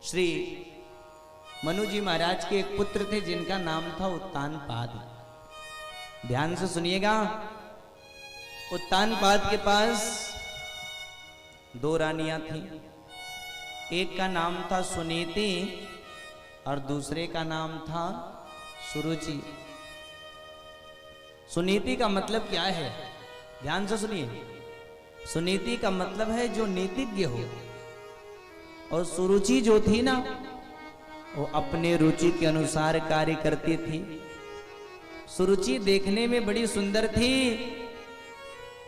श्री मनु जी महाराज के एक पुत्र थे जिनका नाम था उत्तानपाद। ध्यान से सुनिएगा। उत्तानपाद के पास दो रानियां थीं। एक का नाम था सुनीति और दूसरे का नाम था सुरुचि। सुनीति का मतलब क्या है? ध्यान से सुनिए। सुनीति का मतलब है जो नीतिज्ञ हो, और सुरुचि जो थी ना, वो अपने रुचि के अनुसार कार्य करती थी। सुरुचि देखने में बड़ी सुंदर थी,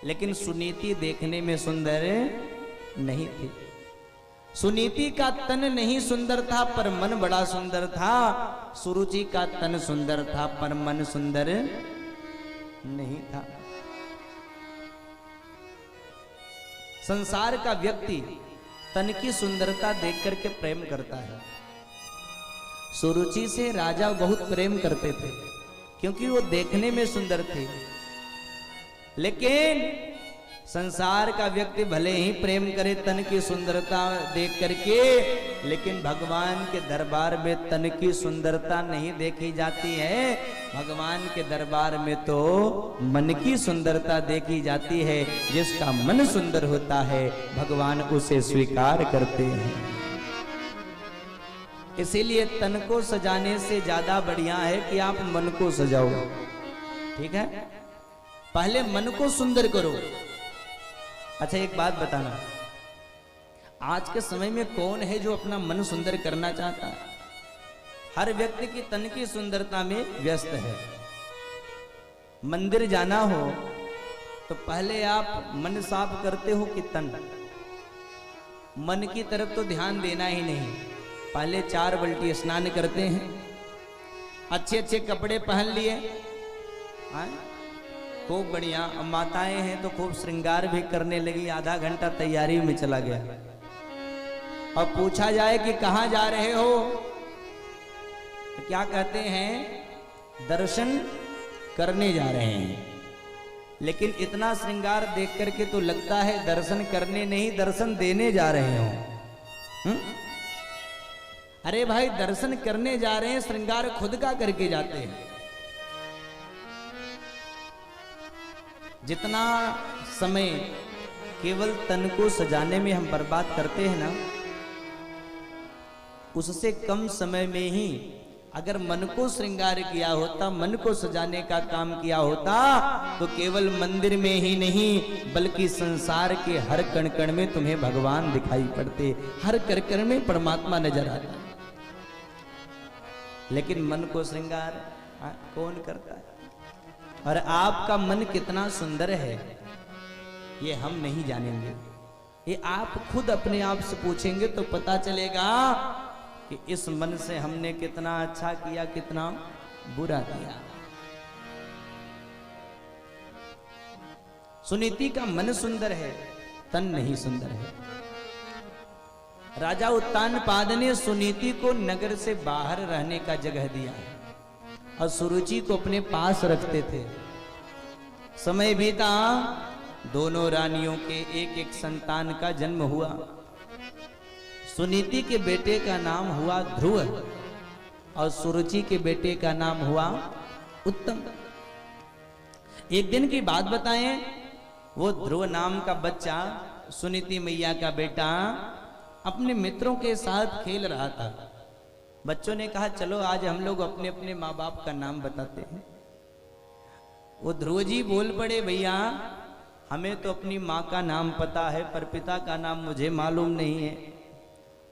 लेकिन सुनीति देखने में सुंदर नहीं थी। सुनीति का तन नहीं सुंदर था, पर मन बड़ा सुंदर था। सुरुचि का तन सुंदर था, पर मन सुंदर नहीं था। संसार का व्यक्ति तन की सुंदरता देख करके प्रेम करता है। सुरुचि से राजा बहुत प्रेम करते थे, क्योंकि वो देखने में सुंदर थे। लेकिन संसार का व्यक्ति भले ही प्रेम करे तन की सुंदरता देख करके, लेकिन भगवान के दरबार में तन की सुंदरता नहीं देखी जाती है। भगवान के दरबार में तो मन की सुंदरता देखी जाती है। जिसका मन सुंदर होता है, भगवान उसे स्वीकार करते हैं। इसीलिए तन को सजाने से ज्यादा बढ़िया है कि आप मन को सजाओ। ठीक है, पहले मन को सुंदर करो। अच्छा, एक बात बताना, आज के समय में कौन है जो अपना मन सुंदर करना चाहता है? हर व्यक्ति की तन की सुंदरता में व्यस्त है। मंदिर जाना हो तो पहले आप मन साफ करते हो कि तन? मन की तरफ तो ध्यान देना ही नहीं। पहले 4 बाल्टी स्नान करते हैं, अच्छे अच्छे कपड़े पहन लिए, खूब बढ़िया। अब माताएं हैं तो खूब श्रृंगार भी करने लगी। आधा घंटा तैयारी में चला गया। और पूछा जाए कि कहाँ जा रहे हो, तो क्या कहते हैं? दर्शन करने जा रहे हैं। लेकिन इतना श्रृंगार देख करके तो लगता है दर्शन करने नहीं, दर्शन देने जा रहे हो। अरे भाई, दर्शन करने जा रहे हैं, श्रृंगार खुद का करके जाते हैं। जितना समय केवल तन को सजाने में हम बर्बाद करते हैं ना, उससे कम समय में ही अगर मन को श्रृंगार किया होता, मन को सजाने का काम किया होता, तो केवल मंदिर में ही नहीं बल्कि संसार के हर कण कण में तुम्हें भगवान दिखाई पड़ते, हर कण कण में परमात्मा नजर आता। लेकिन मन को श्रृंगार कौन करता है? और आपका मन कितना सुंदर है ये हम नहीं जानेंगे। ये आप खुद अपने आप से पूछेंगे तो पता चलेगा कि इस मन से हमने कितना अच्छा किया, कितना बुरा किया। सुनीति का मन सुंदर है, तन नहीं सुंदर है। राजा उत्तानपाद ने सुनीति को नगर से बाहर रहने का जगह दिया है और सुरुचि को अपने पास रखते थे। समय बीता, दोनों रानियों के एक एक संतान का जन्म हुआ। सुनीति के बेटे का नाम हुआ ध्रुव और सुरुचि के बेटे का नाम हुआ उत्तम। एक दिन की बात बताएं, वो ध्रुव नाम का बच्चा, सुनीति मैया का बेटा, अपने मित्रों के साथ खेल रहा था। बच्चों ने कहा चलो आज हम लोग अपने अपने माँ बाप का नाम बताते हैं। वो ध्रुव जी बोल पड़े, भैया हमें तो अपनी माँ का नाम पता है, पर पिता का नाम मुझे मालूम नहीं है।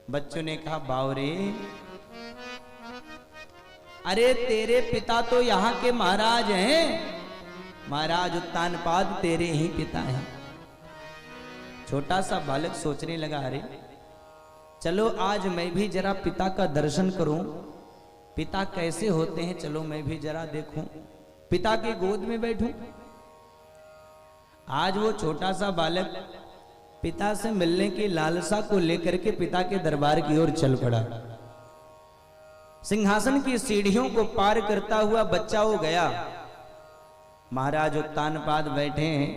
बच्चों ने कहा बावरे, अरे तेरे पिता तो यहाँ के महाराज हैं, महाराज उत्तानपाद तेरे ही पिता हैं। छोटा सा बालक सोचने लगा, अरे चलो आज मैं भी जरा पिता का दर्शन करूं, पिता कैसे होते हैं, चलो मैं भी जरा देखूं, पिता की गोद में बैठूं। आज वो छोटा सा बालक पिता से मिलने की लालसा को लेकर के पिता के दरबार की ओर चल पड़ा। सिंहासन की सीढ़ियों को पार करता हुआ बच्चा वो गया। महाराज उत्तानपाद बैठे हैं,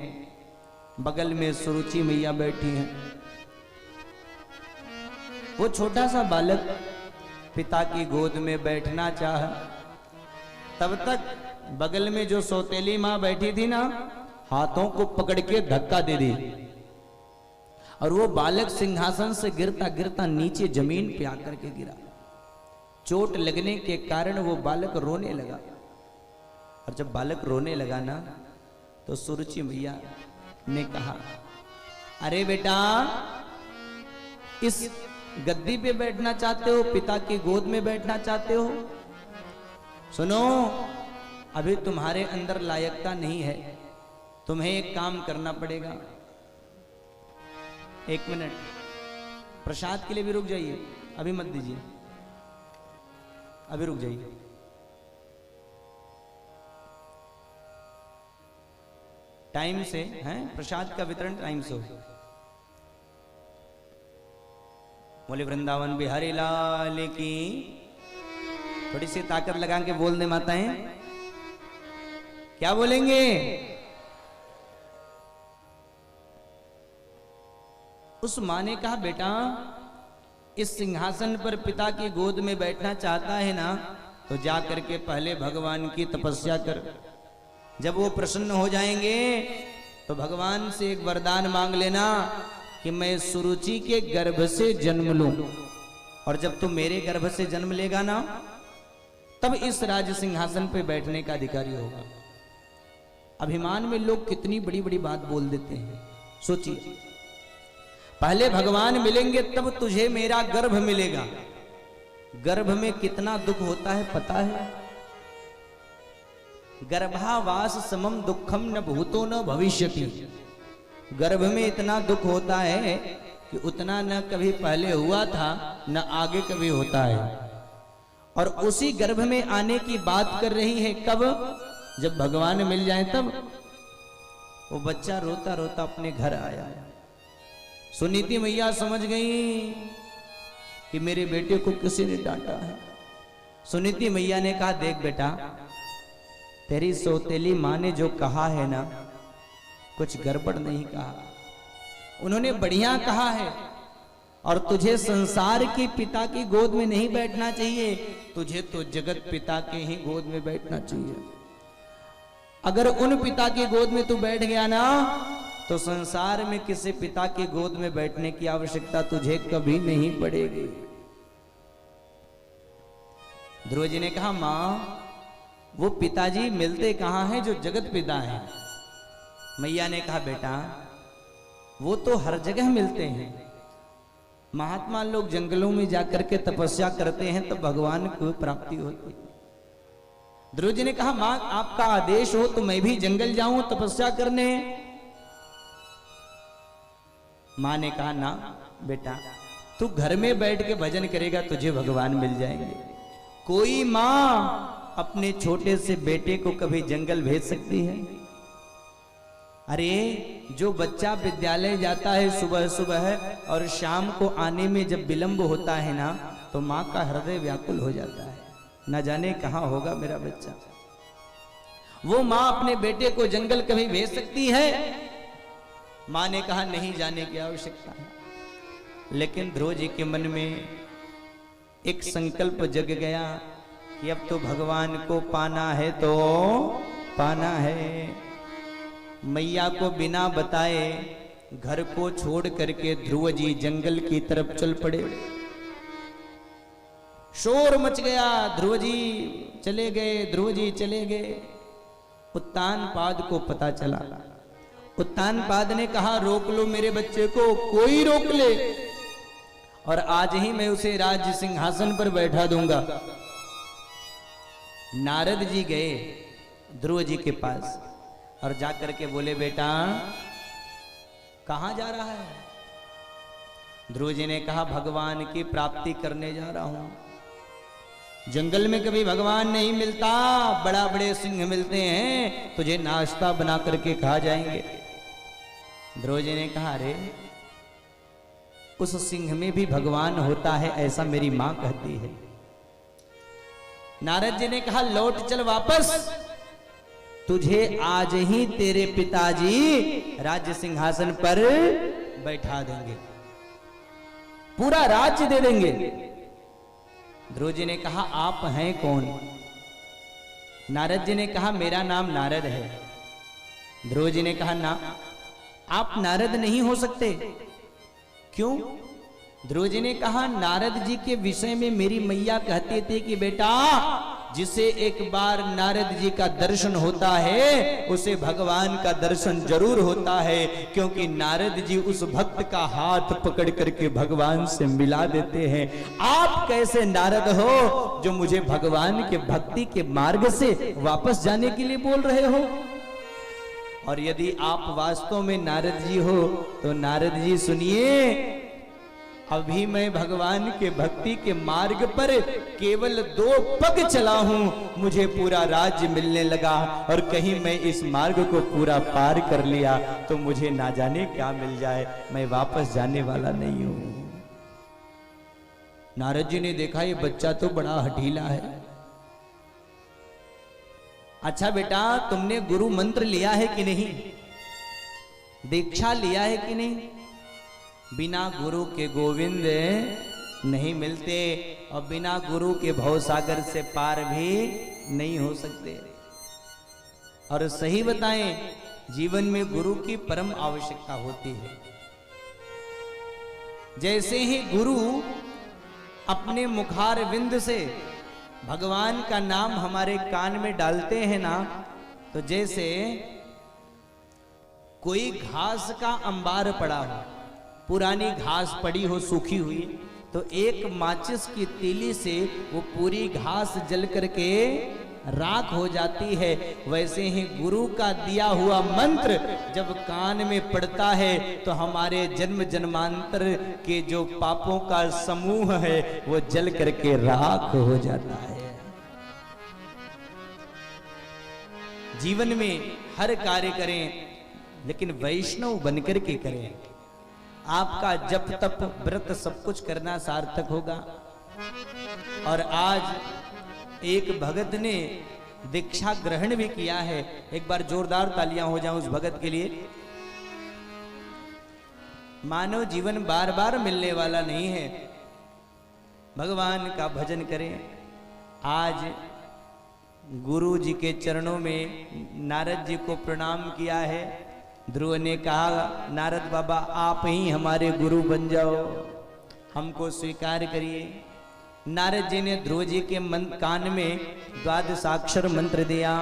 बगल में सुरुचि मैया बैठी हैं। वो छोटा सा बालक पिता की गोद में बैठना चाह, तब तक बगल में जो सौतेली मां बैठी थी ना, हाथों को पकड़ के धक्का दे दी और वो बालक सिंहासन से गिरता गिरता नीचे जमीन पे आकर के गिरा। चोट लगने के कारण वो बालक रोने लगा, और जब बालक रोने लगा ना, तो सुरुचि मैया ने कहा, अरे बेटा, इस गद्दी पे बैठना चाहते हो, पिता की गोद में बैठना चाहते हो? सुनो, अभी तुम्हारे अंदर लायकता नहीं है, तुम्हें एक काम करना पड़ेगा। एक मिनट, प्रसाद के लिए भी रुक जाइए, अभी मत दीजिए, अभी रुक जाइए। टाइम से हैं, प्रसाद का वितरण टाइम से हो। बोले वृंदावन बिहारी लाल की। थोड़ी सी ताकत लगा के बोल दे माताएं, क्या बोलेंगे? उस मां ने कहा, बेटा, इस सिंहासन पर पिता की गोद में बैठना चाहता है ना, तो जा करके पहले भगवान की तपस्या कर। जब वो प्रसन्न हो जाएंगे तो भगवान से एक वरदान मांग लेना कि मैं सुरुचि के गर्भ से जन्म लूं, और जब तू मेरे गर्भ से जन्म लेगा ना, तब इस राज सिंहासन पे बैठने का अधिकारी होगा। अभिमान में लोग कितनी बड़ी बड़ी बात बोल देते हैं। सोचिए, पहले भगवान मिलेंगे तब तुझे मेरा गर्भ मिलेगा। गर्भ में कितना दुख होता है पता है? गर्भावास समम दुखम न भूतो न भविष्यति। गर्भ में इतना दुख होता है कि उतना न कभी पहले हुआ था न आगे कभी होता है। और उसी गर्भ में आने की बात कर रही है, कब? जब भगवान मिल जाए तब। वो बच्चा रोता रोता अपने घर आया। सुनीति मैया समझ गई कि मेरे बेटे को किसी ने डांटा है। सुनीति मैया ने कहा, देख बेटा, तेरी सौतेली मां ने जो कहा है ना, कुछ गड़बड़ नहीं कहा, उन्होंने बढ़िया कहा है। और तुझे संसार के पिता की गोद में नहीं बैठना चाहिए, तुझे तो जगत पिता के ही गोद में बैठना चाहिए। अगर उन पिता की गोद में तू बैठ गया ना, तो संसार में किसी पिता की गोद में बैठने की आवश्यकता तुझे कभी नहीं पड़ेगी। ध्रुव जी ने कहा, मां, वो पिताजी मिलते कहां हैं जो जगत पिता हैं? मैया ने कहा, बेटा, वो तो हर जगह मिलते हैं। महात्मा लोग जंगलों में जाकर के तपस्या करते हैं, तब भगवान को प्राप्ति होती है। ध्रुव जी ने कहा, मां, आपका आदेश हो तो मैं भी जंगल जाऊं तपस्या करने? मां ने कहा, ना बेटा, तू घर में बैठ के भजन करेगा, तुझे भगवान मिल जाएंगे। कोई मां अपने छोटे से बेटे को कभी जंगल भेज सकती है? अरे, जो बच्चा विद्यालय जाता है सुबह सुबह और शाम को आने में जब विलंब होता है ना, तो मां का हृदय व्याकुल हो जाता है, न जाने कहां होगा मेरा बच्चा। वो मां अपने बेटे को जंगल कभी भेज सकती है? मां ने कहा, नहीं जाने की आवश्यकता है। लेकिन ध्रुव जी के मन में एक संकल्प जग गया कि अब तो भगवान को पाना है तो पाना है। मैया को बिना बताए घर को छोड़ करके ध्रुव जी जंगल की तरफ चल पड़े। शोर मच गया, ध्रुव जी चले गए, ध्रुव जी चले गए। उत्तानपाद को पता चला। उत्तानपाद ने कहा, रोक लो मेरे बच्चे को, कोई रोक ले, और आज ही मैं उसे राज्य सिंहासन पर बैठा दूंगा। नारद जी गए ध्रुव जी के पास और जाकर के बोले, बेटा, कहां जा रहा है? ध्रुव जी ने कहा, भगवान की प्राप्ति करने जा रहा हूं। जंगल में कभी भगवान नहीं मिलता, बड़ा बड़े सिंह मिलते हैं, तुझे नाश्ता बना करके खा जाएंगे। ध्रुव जी ने कहा, अरे, उस सिंह में भी भगवान होता है, ऐसा मेरी मां कहती है। नारद जी ने कहा, लौट चल वापस, तुझे आज ही तेरे पिताजी राज्य सिंहासन पर बैठा देंगे। पूरा राज्य दे देंगे। ध्रुव जी ने कहा आप हैं कौन? नारद जी ने कहा मेरा नाम नारद है। ध्रुव जी ने कहा ना, आप नारद नहीं हो सकते। क्यों? ध्रुव जी ने कहा नारद जी के विषय में मेरी मैया कहते थे कि बेटा जिसे एक बार नारद जी का दर्शन होता है उसे भगवान का दर्शन जरूर होता है, क्योंकि नारद जी उस भक्त का हाथ पकड़ करके भगवान से मिला देते हैं। आप कैसे नारद हो जो मुझे भगवान के भक्ति के मार्ग से वापस जाने के लिए बोल रहे हो? और यदि आप वास्तव में नारद जी हो तो नारद जी सुनिए, अभी मैं भगवान के भक्ति के मार्ग पर केवल 2 पग चला हूं, मुझे पूरा राज्य मिलने लगा, और कहीं मैं इस मार्ग को पूरा पार कर लिया तो मुझे ना जाने क्या मिल जाए, मैं वापस जाने वाला नहीं हूं। नारद जी ने देखा ये बच्चा तो बड़ा हठीला है। अच्छा बेटा तुमने गुरु मंत्र लिया है कि नहीं? दीक्षा लिया है कि नहीं? बिना गुरु के गोविंद नहीं मिलते और बिना गुरु के भवसागर से पार भी नहीं हो सकते। और सही बताएं, जीवन में गुरु की परम आवश्यकता होती है। जैसे ही गुरु अपने मुखारविंद से भगवान का नाम हमारे कान में डालते हैं ना, तो जैसे कोई घास का अंबार पड़ा हो, पुरानी घास पड़ी हो सूखी हुई, तो एक माचिस की तीली से वो पूरी घास जल करके राख हो जाती है। वैसे ही गुरु का दिया हुआ मंत्र जब कान में पड़ता है तो हमारे जन्म जन्मांतर के जो पापों का समूह है वो जल करके राख हो जाता है। जीवन में हर कार्य करें लेकिन वैष्णव बनकर के करें। आपका जप तप व्रत सब कुछ करना सार्थक होगा। और आज एक भगत ने दीक्षा ग्रहण भी किया है। एक बार जोरदार तालियां हो जाएं उस भगत के लिए। मानव जीवन बार बार मिलने वाला नहीं है, भगवान का भजन करें। आज गुरु जी के चरणों में नारद जी को प्रणाम किया है। ध्रुव ने कहा नारद बाबा आप ही हमारे गुरु बन जाओ, हमको स्वीकार करिए। नारद जी ने ध्रुव जी के कान में द्वादशाक्षर मंत्र दिया।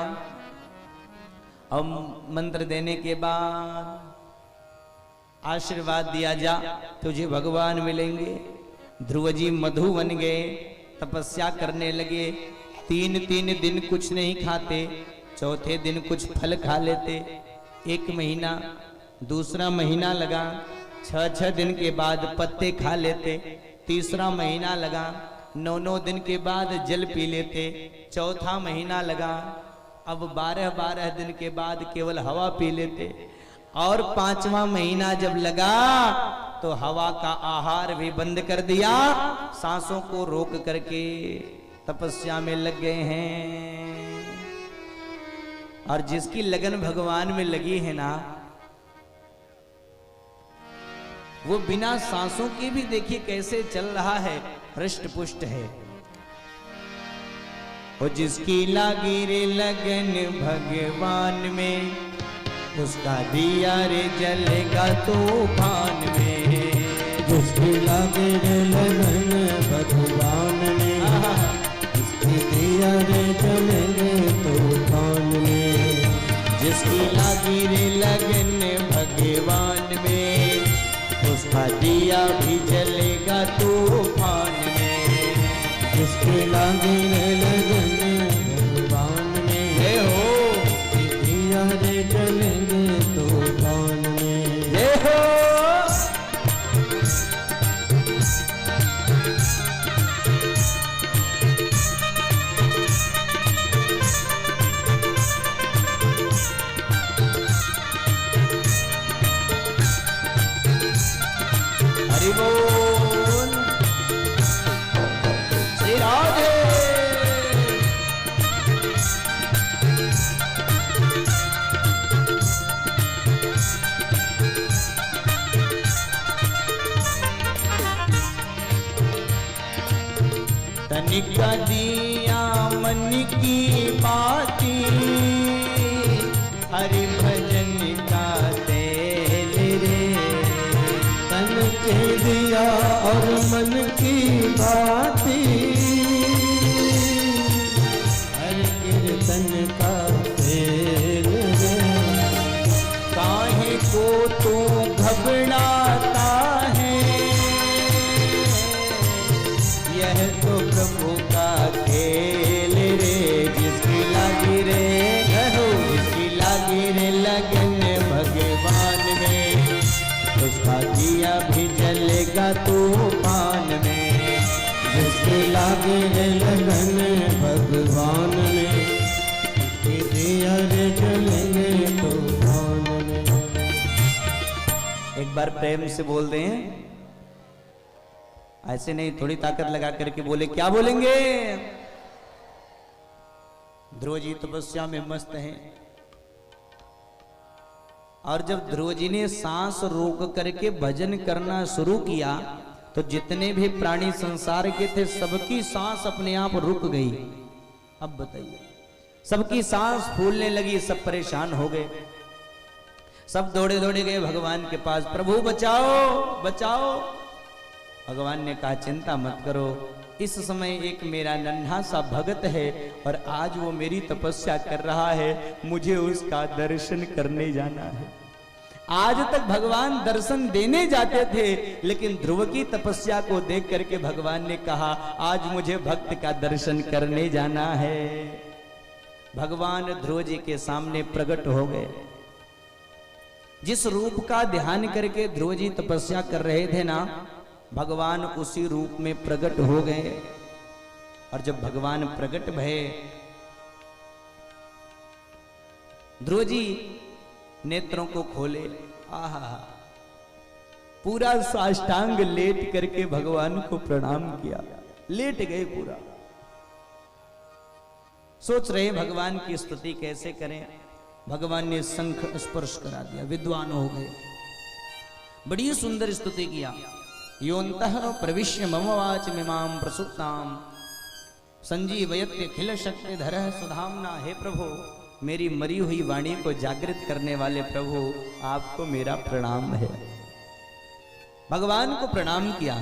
और मंत्र देने के बाद आशीर्वाद दिया, जा तुझे भगवान मिलेंगे। ध्रुव जी मधु बन गए, तपस्या करने लगे। 3 दिन कुछ नहीं खाते, चौथे दिन कुछ फल खा लेते। 1 महीना, दूसरा महीना लगा, 6 दिन के बाद पत्ते खा लेते। तीसरा महीना लगा, 9 दिन के बाद जल पी लेते। चौथा महीना लगा, अब 12 दिन के बाद केवल हवा पी लेते। और 5वां महीना जब लगा तो हवा का आहार भी बंद कर दिया, सांसों को रोक करके तपस्या में लग गए हैं। और जिसकी लगन भगवान में लगी है ना, वो बिना सांसों के भी देखिए कैसे चल रहा है, हृष्ट पुष्ट है। वो जिसकी लगी रे लगन भगवान में, उसका दिया रे जलेगा तूफान में। जिसकी लगी रे लगन भगवान में, उसकी दिया रे जलेगा तूफान में। जिसकी लगी रे लगन भगवान में, उसका दिया भी जलेगा तूफान में। जिसकी लगी रे लगन भगवान में, हे हो उसकी दिया रे जलेगा तूफान में। हे हो हरि बोल, श्री राधे। तनिका दिया मन की बाती, हरि भजन का तेल रे। तन के दिया और मन की बाती, हरि कीर्तन का तेल रे। काहे को तू घबराता है, यह तो प्रभु का खेल रे। जिसकी लागी रे रहो, जिसकी लागी रे लगन भगवान में, उसका दिया भी जलेगा तूफान में। जिसकी लागी रे लगन भगवान में, उसके दिया रे जलेंगे तूफान में। एक बार प्रेम से बोल दें, ऐसे नहीं, थोड़ी ताकत लगा करके बोले। क्या बोलेंगे? ध्रुव जी तपस्या में मस्त हैं, और जब ध्रुव जी ने सांस रोक करके भजन करना शुरू किया तो जितने भी प्राणी संसार के थे सबकी सांस अपने आप रुक गई। अब बताइए, सबकी सांस फूलने लगी, सब परेशान हो गए, सब दौड़े दौड़े गए भगवान के पास, प्रभु बचाओ बचाओ। भगवान ने कहा चिंता मत करो, इस समय एक मेरा नन्हा सा भगत है और आज वो मेरी तपस्या कर रहा है, मुझे उसका दर्शन करने जाना है। आज तक भगवान दर्शन देने जाते थे, लेकिन ध्रुव की तपस्या को देख करके भगवान ने कहा आज मुझे भक्त का दर्शन करने जाना है। भगवान ध्रुव जी के सामने प्रकट हो गए। जिस रूप का ध्यान करके ध्रुव जी तपस्या कर रहे थे ना, भगवान उसी रूप में प्रकट हो गए। और जब भगवान प्रकट भये, ध्रुव जी नेत्रों को खोले, आहा, पूरा साष्टांग लेट करके भगवान को प्रणाम किया, लेट गए पूरा। सोच रहे भगवान की स्तुति कैसे करें। भगवान ने शंख स्पर्श करा दिया, विद्वान हो गए, बड़ी सुंदर स्तुति किया। योऽन्तः प्रविश्य मम वाचमिमां प्रसुप्तां संजीवयत्य खिल शक्तिधरः सुधाम्ना। हे प्रभु, मेरी मरी हुई वाणी को जागृत करने वाले प्रभु, आपको मेरा प्रणाम है। भगवान को प्रणाम किया।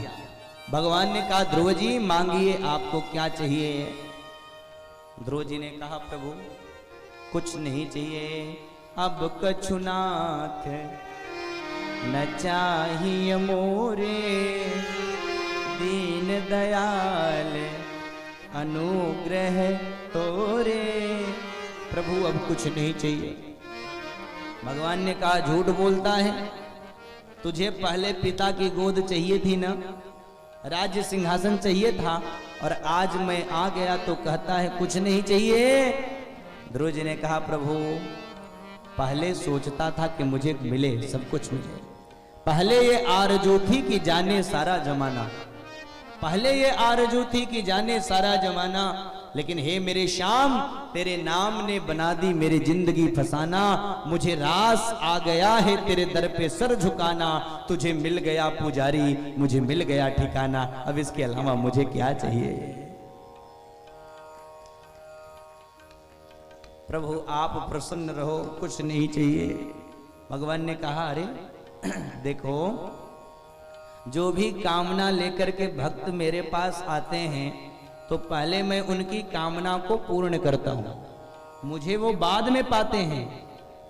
भगवान ने कहा ध्रुव जी मांगिए, आपको क्या चाहिए? ध्रुव जी ने कहा प्रभु कुछ नहीं चाहिए, अब कछुनाथ न चाहिए मोरे, दीन दयाल अनुग्रह तोरे। प्रभु अब कुछ नहीं चाहिए। भगवान ने कहा झूठ बोलता है, तुझे पहले पिता की गोद चाहिए थी ना, राज्य सिंहासन चाहिए था, और आज मैं आ गया तो कहता है कुछ नहीं चाहिए। ध्रुव जी ने कहा प्रभु पहले सोचता था कि मुझे मिले, सब कुछ मिले, पहले ये आरज़ू थी कि जाने सारा जमाना, पहले ये आरज़ू थी कि जाने सारा जमाना, लेकिन हे मेरे श्याम, तेरे नाम ने बना दी मेरी जिंदगी फसाना। मुझे रास आ गया है तेरे दर पे सर झुकाना, तुझे मिल गया पुजारी, मुझे मिल गया ठिकाना, अब इसके अलावा मुझे क्या चाहिए? प्रभु आप प्रसन्न रहो, कुछ नहीं चाहिए। भगवान ने कहा अरे देखो, जो भी कामना लेकर के भक्त मेरे पास आते हैं तो पहले मैं उनकी कामना को पूर्ण करता हूं। मुझे वो बाद में पाते हैं,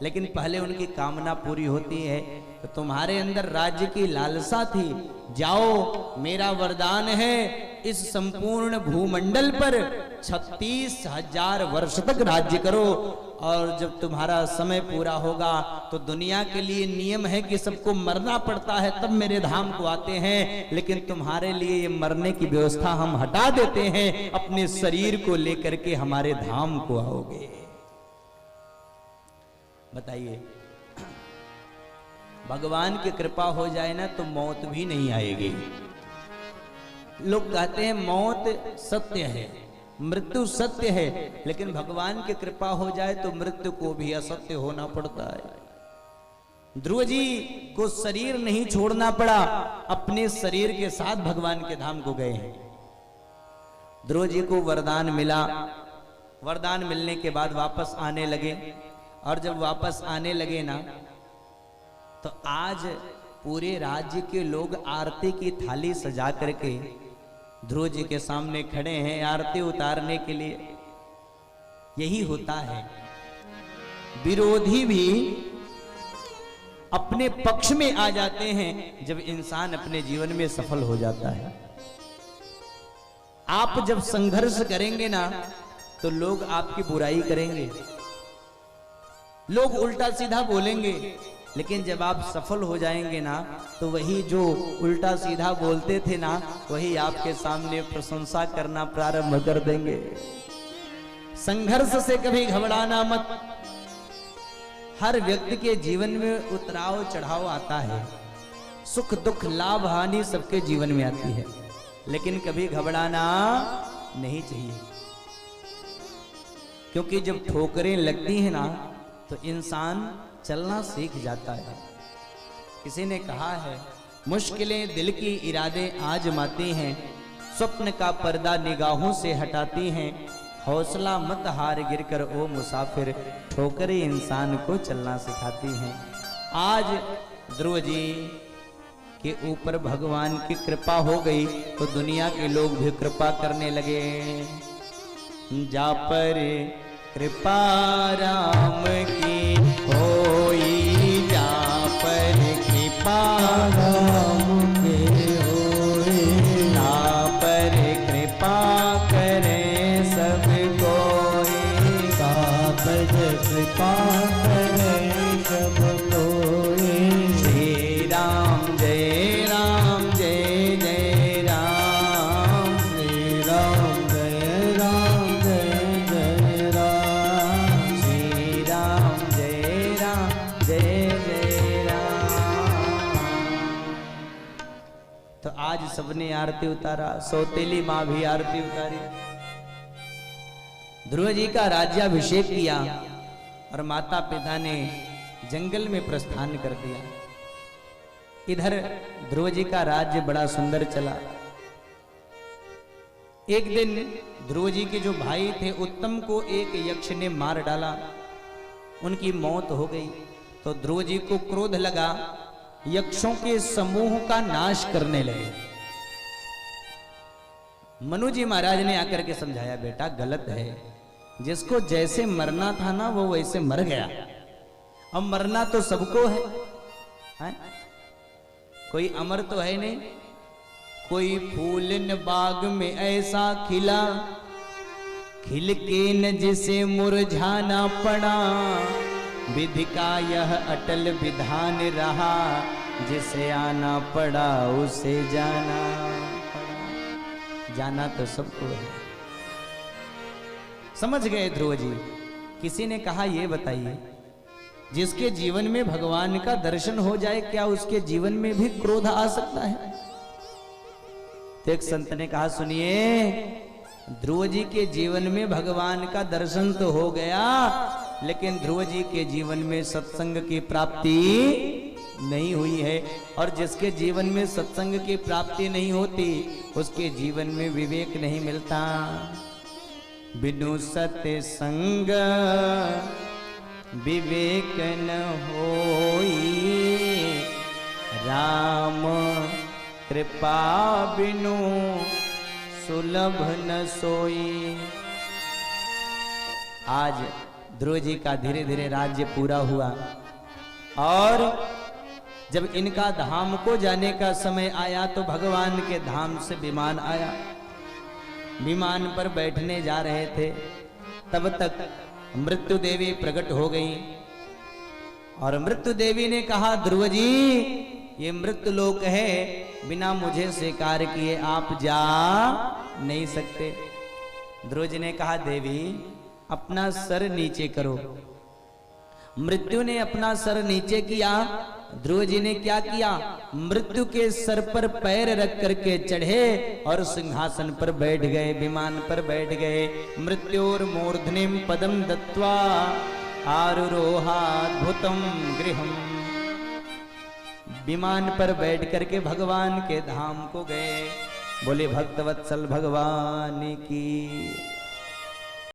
लेकिन पहले उनकी कामना पूरी होती है। तो तुम्हारे अंदर राज्य की लालसा थी, जाओ मेरा वरदान है, इस संपूर्ण भूमंडल पर 36,000 वर्ष तक राज्य करो, और जब तुम्हारा समय पूरा होगा तो दुनिया के लिए नियम है कि सबको मरना पड़ता है तब मेरे धाम को आते हैं, लेकिन तुम्हारे लिए ये मरने की व्यवस्था हम हटा देते हैं, अपने शरीर को लेकर के हमारे धाम को आओगे। बताइए, भगवान की कृपा हो जाए ना तो मौत भी नहीं आएगी। लोग कहते हैं मौत सत्य है, मृत्यु सत्य है, लेकिन भगवान की कृपा हो जाए तो मृत्यु को भी असत्य होना पड़ता है। ध्रुव जी को शरीर नहीं छोड़ना पड़ा, अपने शरीर के साथ भगवान के धाम को गए हैं। ध्रुव जी को वरदान मिला। वरदान मिलने के बाद वापस आने लगे, और जब वापस आने लगे ना, तो आज पूरे राज्य के लोग आरती की थाली सजा करके ध्रुव जी के सामने खड़े हैं आरती उतारने के लिए। यही होता है, विरोधी भी अपने पक्ष में आ जाते हैं जब इंसान अपने जीवन में सफल हो जाता है। आप जब संघर्ष करेंगे ना, तो लोग आपकी बुराई करेंगे, लोग उल्टा सीधा बोलेंगे, लेकिन जब आप सफल हो जाएंगे ना, तो वही जो उल्टा सीधा बोलते थे ना, वही आपके सामने प्रशंसा करना प्रारंभ कर देंगे। संघर्ष से कभी घबराना मत। हर व्यक्ति के जीवन में उतराव चढ़ाव आता है, सुख दुख लाभ हानि सबके जीवन में आती है, लेकिन कभी घबराना नहीं चाहिए, क्योंकि जब ठोकरें लगती हैं ना, तो इंसान चलना सीख जाता है। किसी ने कहा है, मुश्किलें दिल की इरादे आजमाती हैं, स्वप्न का पर्दा निगाहों से हटाती हैं, हौसला मत हार गिरकर ओ मुसाफिर, ठोकरें इंसान को चलना सिखाती हैं। आज ध्रुव जी के ऊपर भगवान की कृपा हो गई, तो दुनिया के लोग भी कृपा करने लगे। जा पर कृपा राम की होई, जा पर कृपा राम के होए, जा पर कृपा करें सब कोई, ता पर कृपा करे सब कोई। श्री राम जय राम जय जय राम, श्री राम जय राम जय जय राम, श्री राम जय जय राम। तो आज सबने आरती उतारा, सौतेली माँ भी आरती उतारी। ध्रुव जी का राज्याभिषेक किया और माता पिता ने जंगल में प्रस्थान कर दिया। इधर ध्रुव जी का राज्य बड़ा सुंदर चला। एक दिन ध्रुव जी के जो भाई थे उत्तम को एक यक्ष ने मार डाला, उनकी मौत हो गई। तो ध्रुव जी को क्रोध लगा, यक्षों के समूह का नाश करने लगे। मनु जी महाराज ने आकर के समझाया, बेटा गलत है, जिसको जैसे मरना था ना वो वैसे मर गया। अब मरना तो सबको है? कोई अमर तो है नहीं। कोई फूल न बाग में ऐसा खिला, खिल के न जिसे मुरझाना पड़ा, विधि का यह अटल विधान रहा, जिसे आना पड़ा उसे जाना पड़ा। जाना तो सबको है। समझ गए ध्रुव जी। किसी ने कहा, ये बताइए, जिसके जीवन में भगवान का दर्शन हो जाए, क्या उसके जीवन में भी क्रोध आ सकता है? तो एक संत ने कहा, सुनिए, ध्रुव जी के जीवन में भगवान का दर्शन तो हो गया, लेकिन ध्रुव जी के जीवन में सत्संग की प्राप्ति नहीं हुई है। और जिसके जीवन में सत्संग की प्राप्ति नहीं होती, उसके जीवन में विवेक नहीं मिलता। बिनु सत्संग विवेक न होई, राम कृपा बिनु सुलभ न सोई। आज ध्रुव जी का धीरे धीरे राज्य पूरा हुआ, और जब इनका धाम को जाने का समय आया, तो भगवान के धाम से विमान आया। विमान पर बैठने जा रहे थे, तब तक मृत्यु देवी प्रकट हो गई। और मृत्यु देवी ने कहा, ध्रुव जी, ये मृत्यु लोक है, बिना मुझे स्वीकार किए आप जा नहीं सकते। ध्रुव जी ने कहा, देवी अपना सर नीचे करो। मृत्यु ने अपना सर नीचे किया। ध्रुव जी ने क्या किया? मृत्यु के सर पर पैर रख करके चढ़े और सिंहासन पर बैठ गए, विमान पर बैठ गए। मृत्योर मूर्धनिम पदम दत्वा आरुरोहाद्भुतम गृहम। विमान पर बैठ करके भगवान के धाम को गए। बोले भक्तवत्सल भगवान की।